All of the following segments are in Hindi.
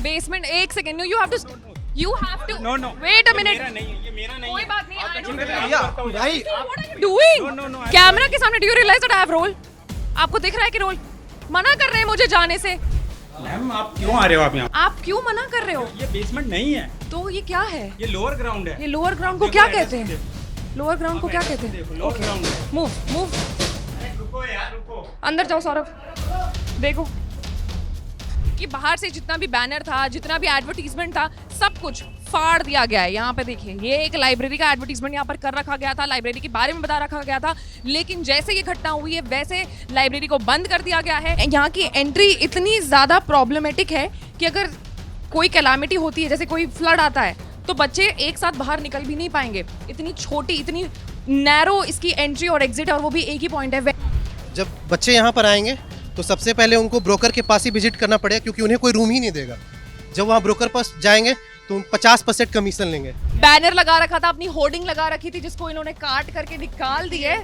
बेसमेंट, एक second, you have to no wait a minute, ये मेरा नहीं कोई है। बात नहीं, आप I दक्षिण don't कन्या know. करता हूँ। भाई What are you doing? No, camera के सामने, do you realise that I have role? आपको दिख रहा है कि रोल? मना कर रहे हैं मुझे जाने से। मैम आप क्यों आ रहे हो आप यहाँ? आप क्यों मना कर रहे हो? ये बेसमेंट नहीं है, तो ये क्या है? ये लोअर ग्राउंड है। ये लोअर ग्राउंड को देखो क्या एड्रेस कहते हैं? देखो। लोअर ग्राउंड को क्या कहते हैं? देखो लोअर ग्राउंड है। मूव रुको यार रुको। अंदर जाओ सौरभ, देखो कि बाहर से जितना भी बैनर था, जितना भी एडवर्टीजमेंट था, सब कुछ फाड़ दिया गया है। यहाँ पे देखिए, ये एक लाइब्रेरी का एडवर्टीजमेंट यहाँ पर कर रखा गया था, लाइब्रेरी के बारे में बता रखा गया था, लेकिन जैसे ये घटना हुई है वैसे लाइब्रेरी को बंद कर दिया गया है। यहाँ की एंट्री इतनी ज़्यादा प्रॉब्लमेटिक है कि अगर कोई कैलामिटी होती है, जैसे कोई फ्लड आता है, तो बच्चे एक साथ बाहर निकल भी नहीं पाएंगे। इतनी छोटी, इतनी नैरो इसकी एंट्री और एग्जिट है, और वो भी एक ही पॉइंट है। जब बच्चे यहाँ पर आएंगे तो सबसे पहले उनको ब्रोकर के पास ही विजिट करना पड़ेगा, क्योंकि उन्हें कोई रूम ही नहीं देगा। जब वहाँ ब्रोकर पास जाएंगे तो 50% कमीशन लेंगे। बैनर लगा रखा था, अपनी होर्डिंग लगा रखी थी, जिसको इन्होंने काट करके निकाल दी है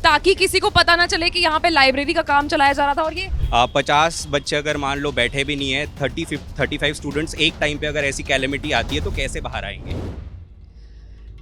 ताकि किसी को पता ना चले कि यहाँ पे लाइब्रेरी का काम चलाया जा रहा था। और ये 50 बच्चे अगर मान लो बैठे भी नहीं है, 35 स्टूडेंट्स एक टाइम पे अगर ऐसी कैलेमिटी आती है तो कैसे बाहर आएंगे?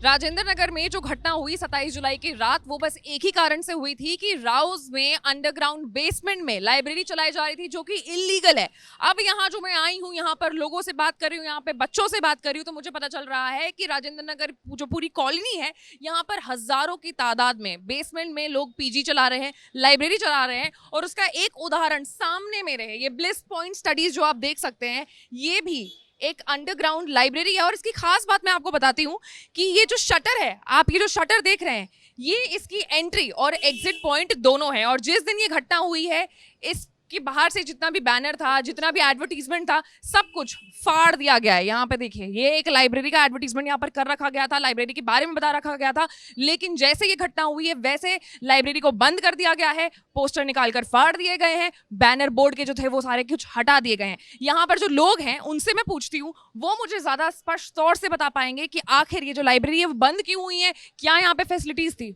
राजेंद्र नगर में जो घटना हुई 27 जुलाई की रात, वो बस एक ही कारण से हुई थी कि राउस में अंडरग्राउंड बेसमेंट में लाइब्रेरी चलाई जा रही थी, जो कि इलीगल है। अब यहाँ जो मैं आई हूँ, यहाँ पर लोगों से बात कर रही हूँ, यहाँ पे बच्चों से बात कर रही हूँ, तो मुझे पता चल रहा है कि राजेंद्र नगर जो पूरी कॉलोनी है, यहाँ पर हजारों की तादाद में बेसमेंट में लोग पीजी चला रहे हैं, लाइब्रेरी चला रहे हैं। और उसका एक उदाहरण सामने मेरे है, ये ब्लिस पॉइंट स्टडीज जो आप देख सकते हैं, ये भी एक अंडरग्राउंड लाइब्रेरी है। और इसकी खास बात मैं आपको बताती हूँ कि ये जो शटर है, आप ये जो शटर देख रहे हैं, ये इसकी एंट्री और एग्जिट पॉइंट दोनों है। और जिस दिन ये घटना हुई है, इसके बाहर से जितना भी बैनर था, जितना भी एडवर्टीजमेंट था, सब कुछ फाड़ दिया गया है। यहाँ पे देखिए, ये एक लाइब्रेरी का एडवर्टीजमेंट यहाँ पर कर रखा गया था, लाइब्रेरी के बारे में बता रखा गया था, लेकिन जैसे ये घटना हुई है वैसे लाइब्रेरी को बंद कर दिया गया है, पोस्टर निकालकर फाड़ दिए गए हैं, बैनर बोर्ड के जो थे वो सारे कुछ हटा दिए गए हैं। यहाँ पर जो लोग हैं उनसे मैं पूछती हूँ, वो मुझे ज्यादा स्पष्ट तौर से बता पाएंगे कि आखिर ये जो लाइब्रेरी है वो बंद क्यों हुई है, क्या यहाँ पे फैसिलिटीज थी।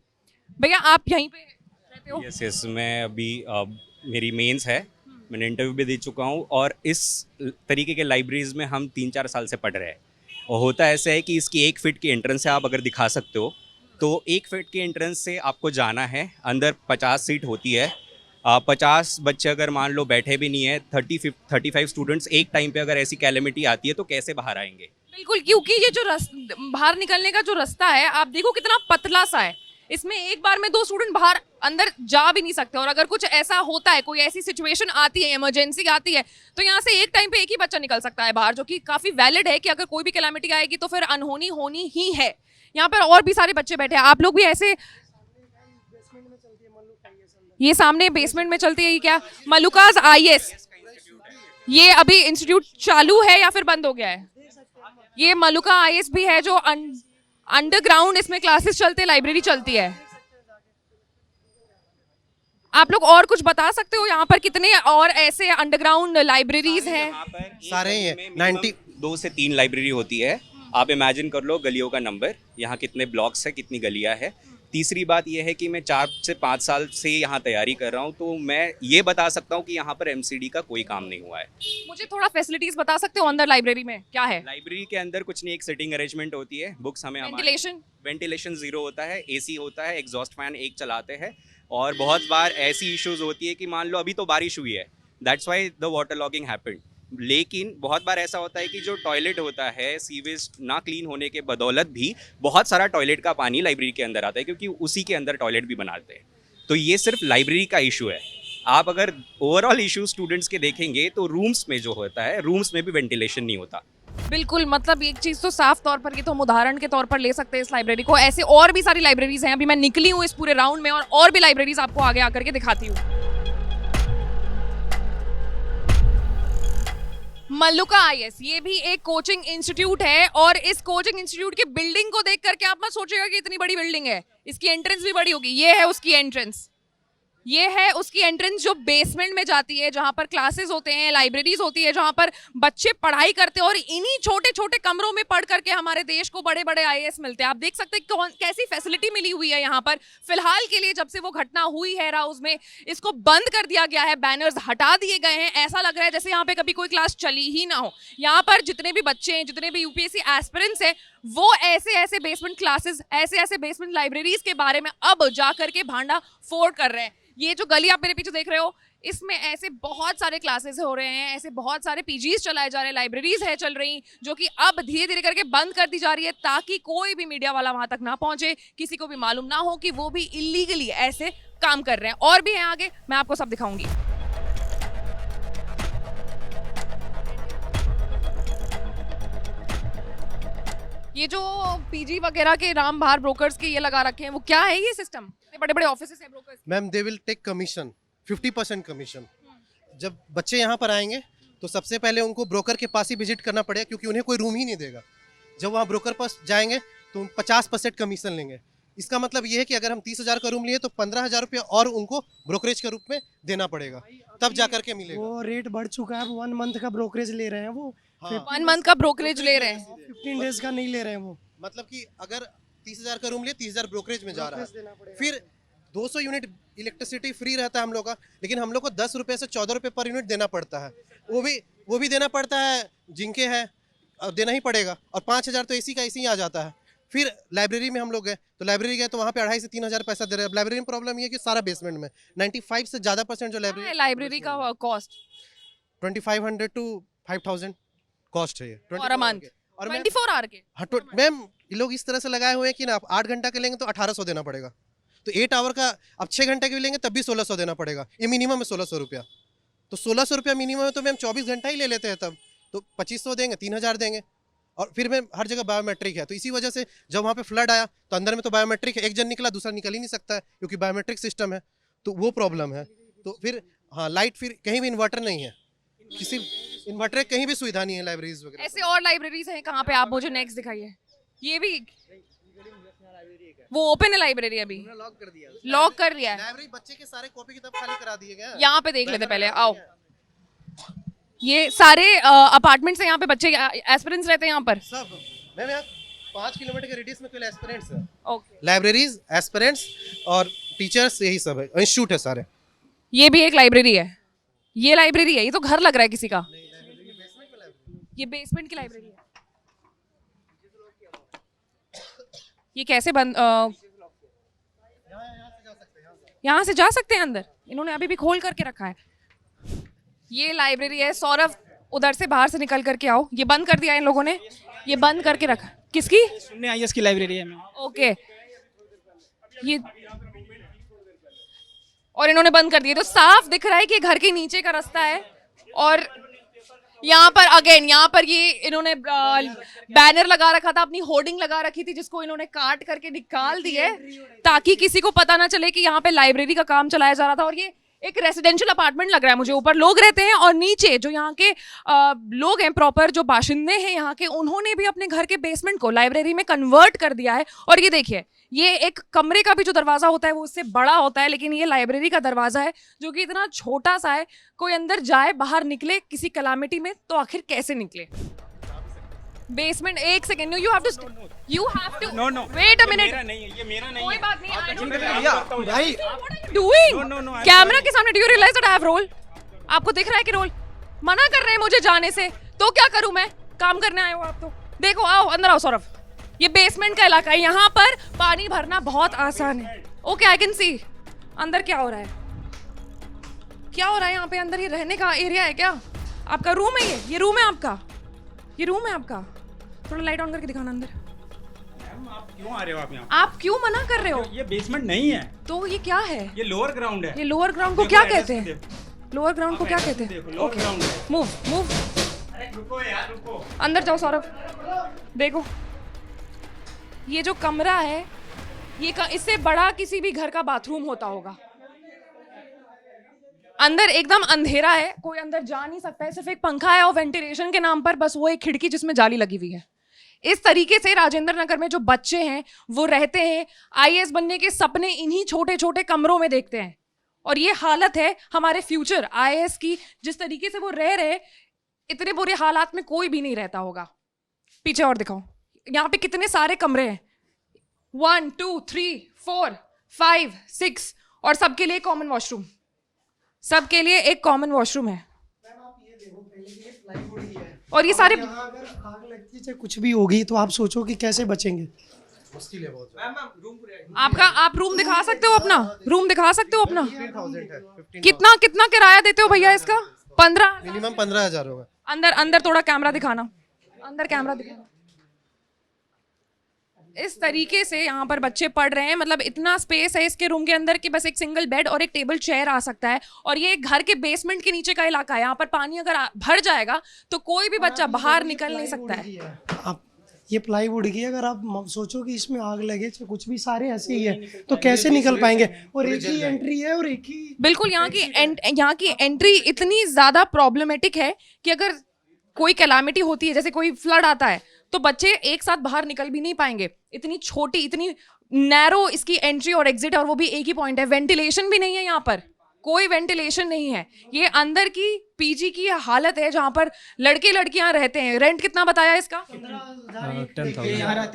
भैया आप यहीं पे रहते हो? यस मैं अभी मेरी मेंस है, मैंने इंटरव्यू भी दे चुका हूँ, और इस तरीके के लाइब्रेरीज में हम 3-4 साल से पढ़ रहे हैं। और होता ऐसा है कि इसकी 1 फीट की एंट्रेंस है, आप अगर दिखा सकते हो तो 1 फीट की एंट्रेंस से आपको जाना है अंदर। 50 सीट होती है, 50 बच्चे अगर मान लो बैठे भी नहीं है, 35 स्टूडेंट्स एक टाइम पे अगर ऐसी कैलेमिटी आती है तो कैसे बाहर आएंगे? बिल्कुल, क्योंकि ये जो बाहर निकलने का जो रास्ता है, आप देखो कितना पतला सा है, इसमें एक बार में 2 स्टूडेंट बाहर अंदर जा भी नहीं सकते। और अगर कुछ ऐसा होता है, कोई ऐसी सिचुएशन आती है, इमरजेंसी आती है, तो यहाँ से एक टाइम पे एक ही बच्चा निकल सकता है बाहर, जो कि काफी वैलिड है कि अगर कोई भी कैलामिटी आएगी तो फिर अनहोनी होनी ही है। यहाँ पर और भी सारे बच्चे बैठे हैं, आप लोग भी ऐसे। ये सामने बेसमेंट में चलती है, ये क्या मलुकाज IS, ये अभी इंस्टीट्यूट चालू है या फिर बंद हो गया है? ये मलुका IS भी है, जो अंडरग्राउंड इसमें क्लासेस चलते, लाइब्रेरी चलती है। आप लोग और कुछ बता सकते हो यहाँ पर कितने और ऐसे अंडरग्राउंड लाइब्रेरीज हैं? सारे ही हैं, 90 2 से 3 लाइब्रेरी होती है। आप इमेजिन कर लो गलियों का नंबर, यहाँ कितने ब्लॉक्स है, कितनी गलियाँ है। तीसरी बात यह है कि मैं 4 से 5 साल से यहाँ तैयारी कर रहा हूँ, तो मैं ये बता सकता हूँ कि यहाँ पर MCD का कोई काम नहीं हुआ है। मुझे थोड़ा फैसिलिटीज बता सकते हो अंदर लाइब्रेरी में क्या है? लाइब्रेरी के अंदर कुछ नहीं, एक सिटिंग अरेंजमेंट होती है, बुक्स हमें वेंटिलेशन 0 होता है, AC होता है, एग्जॉस्ट फैन एक चलाते हैं। और बहुत बार ऐसी इश्यूज होती है कि मान लो अभी तो बारिश हुई है, that's why the water logging happened. लेकिन बहुत बार ऐसा होता है कि जो टॉयलेट होता है, सीवेज ना क्लीन होने के बदौलत भी बहुत सारा टॉयलेट का पानी लाइब्रेरी के अंदर आता है, क्योंकि उसी के अंदर टॉयलेट भी बनाते हैं। तो ये सिर्फ लाइब्रेरी का इशू है। आप अगर ओवरऑल इशू स्टूडेंट्स के देखेंगे तो रूम्स में जो होता है, रूम्स में भी वेंटिलेशन नहीं होता। बिल्कुल, मतलब एक चीज तो साफ तौर पर, ये तो हम उदाहरण के तौर पर ले सकते हैं इस लाइब्रेरी को। ऐसे और भी सारी लाइब्रेरीज हैं, अभी मैं निकली हूँ इस पूरे राउंड में, और भी लाइब्रेरीज आपको आगे आकर के दिखाती हूँ। मल्लुका IS, ये भी एक कोचिंग इंस्टीट्यूट है, और इस कोचिंग इंस्टीट्यूट की बिल्डिंग को देख करके आप मत सोचिएगा कि इतनी बड़ी बिल्डिंग है, इसकी एंट्रेंस भी बड़ी होगी। ये है उसकी एंट्रेंस, ये है उसकी एंट्रेंस जो बेसमेंट में जाती है, जहां पर क्लासेस होते हैं, लाइब्रेरीज होती है, जहां पर बच्चे पढ़ाई करते हैं और इन्हीं छोटे छोटे कमरों में पढ़ करके हमारे देश को बड़े बड़े आईएएस मिलते हैं। आप देख सकते हैं कैसी फैसिलिटी मिली हुई है यहाँ पर। फिलहाल के लिए जब से वो घटना हुई है राउज में, इसको बंद कर दिया गया है, बैनर्स हटा दिए गए हैं। ऐसा लग रहा है जैसे यहाँ पे कभी कोई क्लास चली ही ना हो। यहाँ पर जितने भी बच्चे हैं, जितने भी यूपीएससी एस्पिरेंट्स हैं, वो ऐसे ऐसे बेसमेंट क्लासेस, ऐसे ऐसे बेसमेंट लाइब्रेरीज के बारे में अब जा करके भांडा फोड़ कर रहे हैं। ये जो गली आप मेरे पीछे देख रहे हो, इसमें ऐसे बहुत सारे क्लासेस हो रहे हैं, ऐसे बहुत सारे पीजीज चलाए जा रहे हैं, लाइब्रेरीज है चल रही, जो कि अब धीरे धीरे करके बंद कर दी जा रही है, ताकि कोई भी मीडिया वाला वहां तक ना पहुंचे, किसी को भी मालूम ना हो कि वो भी इलीगली ऐसे काम कर रहे हैं। और भी हैं आगे, मैं आपको सब दिखाऊंगी। ये जो पीजी वगैरह के राम बाहर ब्रोकर्स के ये लगा रखे हैं, वो क्या है ये सिस्टम? बड़े बड़े ऑफिसेस हैं brokers. Ma'am they will take commission 50% commission. जब बच्चे यहाँ पर आएंगे तो सबसे पहले उनको ब्रोकर के पास ही विजिट करना पड़ेगा, क्योंकि उन्हें कोई रूम ही नहीं देगा। जब वहाँ ब्रोकर पास जाएंगे तो 50% कमीशन लेंगे। इसका मतलब ये है कि अगर हम 30,000 का रूम लिए तो 15,000 रुपया और उनको ब्रोकरेज के रूप में देना पड़ेगा, तब जा करके मिलेगा। वो रेट बढ़ चुका है, 1 मंथ का ब्रोकरेज ले रहे हैं वो। हाँ। 1 मंथ का ब्रोकरेज ले रहे हैं, 15 डेज का नहीं ले रहे हैं वो। मतलब कि अगर 30,000 का रूम लिए 30,000 ब्रोकरेज में जा रहा है, फिर 200 यूनिट इलेक्ट्रिसिटी फ्री रहता है हम लोग का, लेकिन हम लोग को 10 रुपये से 14 रुपये पर यूनिट देना पड़ता है। वो भी देना पड़ता है, जिनके है देना ही पड़ेगा। और 5,000 तो एसी का एसी ही आ जाता है। फिर लाइब्रेरी में हम लोग गए तो लाइब्रेरी गए तो वहाँ पे 2,500 से 3,000 पैसा दे रहे हैं। लाइब्रेरी में प्रॉब्लम ये है कि सारा बेसमेंट में 95 से ज़्यादा % जो लाइब्रेरी का कॉस्ट 2500 to 5,000 कॉस्ट है ये फॉर अ मंथ, और 24 आवर के। मैम ये लोग इस तरह से लगाए हुए हैं कि ना, आप 8 घंटा के लेंगे तो 1,800 देना पड़ेगा, तो 8 आवर का अब 6 घंटे के भी लेंगे तब भी 1,600 देना पड़ेगा। ये मिनिमम है 1,600 रुपया। तो 1,600 रुपया मिनिमम है, तो मैम 24 घंटा ही ले लेते हैं, तब तो 2,500 देंगे, 3,000 देंगे। और फिर मैम हर जगह बायोमेट्रिक है, तो इसी वजह से जब वहाँ पे फ्लड आया तो अंदर में तो बायोमेट्रिक है, एक जन निकला दूसरा निकल ही नहीं सकता है, क्योंकि बायोमेट्रिक सिस्टम है, तो वो प्रॉब्लम है। तो फिर हाँ, लाइट फिर कहीं भी इन्वर्टर नहीं है, किसी इन्वर्टर कहीं भी सुविधा नहीं है लाइब्रेरीज वगैरह। ऐसे और लाइब्रेरीज हैं कहाँ पे? आप मुझे नेक्स्ट दिखाइए। ये भी वो ओपन है लाइब्रेरी, अभी लॉक कर दिया है। लाइब्रेरी बच्चे के सारे कॉपी किताब खाली करा दिए गए। यहाँ पे देख लेते पहले, आओ। ये सारे अपार्टमेंट्स हैं, यहाँ पे बच्चे एस्पिरेंट्स रहते हैं यहाँ पर सब। मैम यहाँ 5 किलोमीटर के रेडियस में केवल एस्पिरेंट्स है। ओके। लाइब्रेरीज, एस्पिरेंट्स और टीचर्स, यही सब है, इंस्टीट्यूट है सारे। ये भी एक लाइब्रेरी है, ये लाइब्रेरी है, ये तो घर लग रहा है किसी का। ये बेसमेंट की लाइब्रेरी है। ये कैसे बंद? यहाँ से जा सकते हैं अंदर? इन्होंने अभी भी खोल करके रखा है। ये लाइब्रेरी है। सौरभ, उधर से बाहर से निकल करके आओ। ये बंद कर दिया इन लोगों ने, ये बंद करके रखा। किसकी? सुनने आईएएस की लाइब्रेरी है मैम। ओके। ये और इन्होंने बंद कर दिया, तो साफ दिख रहा है कि घर के नीचे का रास्ता है। और यहाँ पर अगेन, यहाँ पर ये इन्होंने बैनर लगा रखा था, अपनी होर्डिंग लगा रखी थी, जिसको इन्होंने काट करके निकाल दी है, ताकि किसी को पता ना चले कि यहाँ पे लाइब्रेरी का काम चलाया जा रहा था। और ये एक रेसिडेंशियल अपार्टमेंट लग रहा है मुझे। ऊपर लोग रहते हैं और नीचे जो यहाँ के लोग हैं, प्रॉपर जो बाशिंदे हैं यहाँ के, उन्होंने भी अपने घर के बेसमेंट को लाइब्रेरी में कन्वर्ट कर दिया है। और ये देखिए, ये एक कमरे का भी जो दरवाजा होता है वो उससे बड़ा होता है, लेकिन ये लाइब्रेरी का दरवाजा है जो कि इतना छोटा सा है। कोई अंदर जाए, बाहर निकले किसी कलामिटी में, तो आखिर कैसे निकले? बेसमेंट, एक second, you have to no wait a minute. मेरा नहीं है, ये मेरा नहीं कोई है। बात नहीं, I don't भैया भाई doing? No, I'm कैमरा के सामने, do you realize that I have role? आपको दिख रहा है कि रोल? मना कर रहे हैं मुझे जाने से, तो क्या करूं मैं? काम करने आए हो आप तो। देखो, आओ अंदर आओ सौरभ। ये बेसमेंट का इलाका है, यहाँ पर पानी भरना बहुत आसान है। Okay, I can see. अंदर क्या हो रहा है? क्या हो रहा है यहाँ पे? अंदर ये रहने का एरिया है क्या? आपका रूम है ये रूम है आपका? ये रूम है आपका? थोड़ा लाइट ऑन करके दिखाना अंदर। मैम, आप क्यों आ रहे हो? आप यहाँ आप क्यों मना कर रहे हो? ये बेसमेंट नहीं है, तो ये क्या है? ये लोअर ग्राउंड है। ये लोअर ग्राउंड को देखो, क्या एड्रेस कहते हैं? देखो। लोअर ग्राउंड को क्या आप कहते एड्रेस हैं? देखो, लोअर ग्राउंड है। मूव। अरे रुको यार, रुको। अंदर जाओ सौरभ, देखो ये जो कमरा है, ये इससे बड़ा किसी भी घर का बाथरूम होता होगा। अंदर एकदम अंधेरा है, कोई अंदर जा नहीं सकता है, सिर्फ एक पंखा है और वेंटिलेशन के नाम पर बस वो एक खिड़की जिसमें जाली लगी हुई है। इस तरीके से राजेंद्र नगर में जो बच्चे हैं वो रहते हैं, आईएएस बनने के सपने इन्हीं छोटे छोटे कमरों में देखते हैं। और ये हालत है हमारे फ्यूचर IAS की। जिस तरीके से वो रह रहे, इतने बुरे हालात में कोई भी नहीं रहता होगा। पीछे और दिखाओ, यहाँ पे कितने सारे कमरे हैं, 1 2 3 4 5 6, और सबके लिए कॉमन वॉशरूम, सबके लिए एक कॉमन वॉशरूम है। और ये सारे यहाँ अगर आग लगती है चाहे कुछ भी होगी तो आप सोचो कि कैसे बचेंगे। आप रूम दिखा सकते हो अपना, रूम दिखा सकते हो अपना? कितना कितना किराया देते हो भैया इसका? 15, मिनिमम 15,000 होगा। अंदर थोड़ा कैमरा दिखाना, अंदर कैमरा दिखाना। इस तरीके से यहाँ पर बच्चे पढ़ रहे हैं। मतलब इतना स्पेस है इसके रूम के अंदर कि बस एक सिंगल बेड और एक टेबल चेयर आ सकता है। और ये घर के बेसमेंट के नीचे का इलाका है, यहाँ पर पानी अगर भर जाएगा तो कोई भी बच्चा बाहर निकल नहीं सकता है। आप ये प्लाईवुड की अगर आप सोचो कि इसमें आग लगे चाहे कुछ भी, सारे ऐसे ही है तो कैसे निकल पाएंगे? और एक ही एंट्री है और एक ही बिल्कुल यहाँ की एंट्री इतनी ज्यादा प्रॉब्लमेटिक है कि अगर कोई कैलामिटी होती है, जैसे कोई फ्लड आता है, तो बच्चे एक साथ बाहर निकल भी नहीं पाएंगे। इतनी छोटी, इतनी नैरो इसकी एंट्री और एग्जिट है, और वो भी एक ही पॉइंट है। वेंटिलेशन भी नहीं है यहाँ पर, कोई वेंटिलेशन नहीं है। ये अंदर की पीजी की हालत है जहाँ पर लड़के लड़कियां रहते हैं। रेंट कितना बताया इसका? 10,000।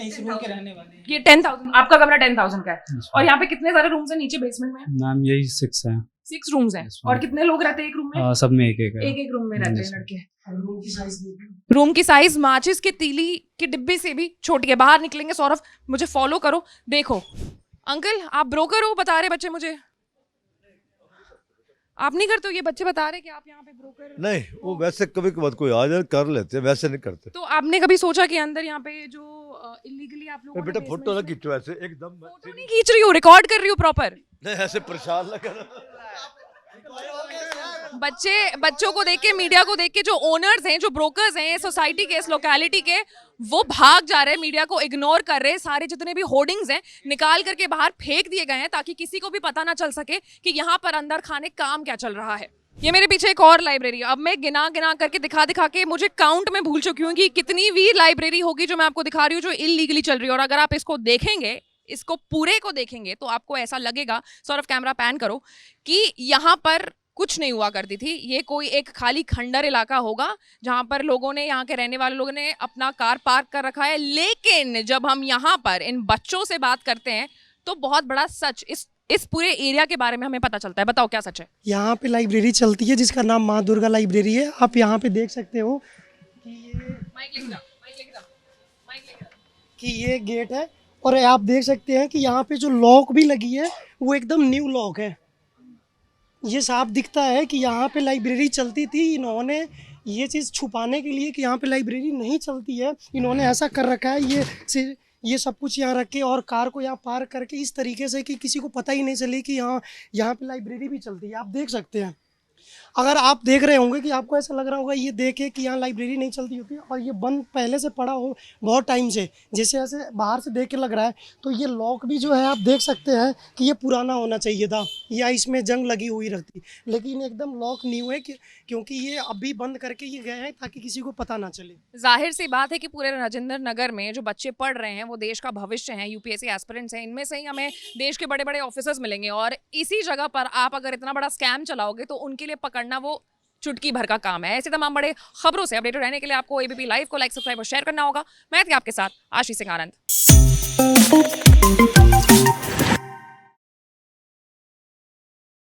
ये 10,000, आपका कमरा 10,000 का है। और यहाँ पे कितने सारे रूम्स हैं नीचे बेसमेंट में? मैम यही 6 है। 6 रूम्स हैं। और कितने लोग रहते हैं एक रूम में? सब में एक एक है। एक रूम में रहते हैं लड़के। रूम की साइज देखो। रूम की साइज माचिस के तीली की डिब्बी से भी छोटी है। बाहर निकलेंगे सौरभ, मुझे फॉलो करो। देखो अंकल, आप ब्रोकर हो, बता रहे बच्चे मुझे। आप नहीं करते हो? ये बच्चे बता रहे कि आप यहाँ पे ब्रोकर? नहीं, वो वैसे कभी कभार कोई आ जाए कर लेते हैं, वैसे नहीं करते। तो आपने कभी सोचा कि अंदर यहाँ पे जो इलीगली आप लोग बेटा फोटो ना खींचो ऐसे एकदम। फोटो नहीं खींच रही हूँ, रिकॉर्ड कर रही हूँ प्रॉपर। नहीं ऐसे परेशान लगा। बच्चों को देख के, मीडिया को देख के जो ओनर्स हैं, जो ब्रोकर्स हैं सोसाइटी के, इस लोकेलिटी के, वो भाग जा रहे हैं, मीडिया को इग्नोर कर रहे हैं। सारे जितने भी होर्डिंग्स हैं निकाल करके बाहर फेंक दिए गए हैं ताकि किसी को भी पता ना चल सके कि यहाँ पर अंदर खाने काम क्या चल रहा है। ये मेरे पीछे एक और लाइब्रेरी। अब मैं गिना गिना करके दिखा के मुझे काउंट में भूल चुकी हूँ कि कितनी भी लाइब्रेरी होगी जो मैं आपको दिखा रही हूँ जो इलीगली चल रही है। और अगर आप इसको देखेंगे, इसको पूरे को देखेंगे, तो आपको ऐसा लगेगा, सौरभ कैमरा पैन करो, कि यहाँ पर कुछ नहीं हुआ करती थी। ये कोई एक खाली खंडर इलाका होगा जहां पर लोगों ने, यहाँ के रहने वाले लोगों ने अपना कार पार्क कर रखा है। लेकिन जब हम यहाँ पर इन बच्चों से बात करते हैं तो बहुत बड़ा सच इस पूरे एरिया के बारे में हमें पता चलता है। बताओ क्या सच है? यहाँ पे लाइब्रेरी चलती है जिसका नाम माँ दुर्गा लाइब्रेरी है। आप यहाँ पे देख सकते हो कि ये गेट है, और आप देख सकते हैं कि यहाँ पे जो लॉक भी लगी है वो एकदम न्यू लॉक है। ये साफ दिखता है कि यहाँ पे लाइब्रेरी चलती थी। इन्होंने ये चीज़ छुपाने के लिए कि यहाँ पे लाइब्रेरी नहीं चलती है, इन्होंने ऐसा कर रखा है। ये सब कुछ यहाँ रख के और कार को यहाँ पार्क करके इस तरीके से कि किसी को पता ही नहीं चले कि यहाँ पे लाइब्रेरी भी चलती है। आप देख सकते हैं, अगर आप देख रहे होंगे कि आपको ऐसा लग रहा होगा ये देखे कि यहाँ लाइब्रेरी नहीं चलती होती, और ये बंद पहले से पड़ा हो बहुत टाइम से, जैसे ऐसे बाहर से देख के लग रहा है। तो ये लॉक भी जो है आप देख सकते हैं कि ये पुराना होना चाहिए था या इसमें जंग लगी हुई रहती, लेकिन एकदम लॉक न्यू है क्योंकि ये अभी बंद करके ये गए हैं ताकि किसी को पता ना चले। जाहिर सी बात है कि पूरे राजेंद्र नगर में जो बच्चे पढ़ रहे हैं वो देश का भविष्य हैं, UPSC एस्पिरेंट्स हैं। इनमें से ही हमें देश के बड़े बड़े ऑफिसर्स मिलेंगे, और इसी जगह पर आप अगर इतना बड़ा स्कैम चलाओगे तो उनके लिए पकड़ना वो चुटकी भर का काम है। ऐसे तमाम बड़े खबरों से अपडेटेड रहने के लिए आपको ABP लाइव को लाइक, सब्सक्राइब और शेयर करना होगा। मैं थी आपके साथ आशीष सिंह आनंद।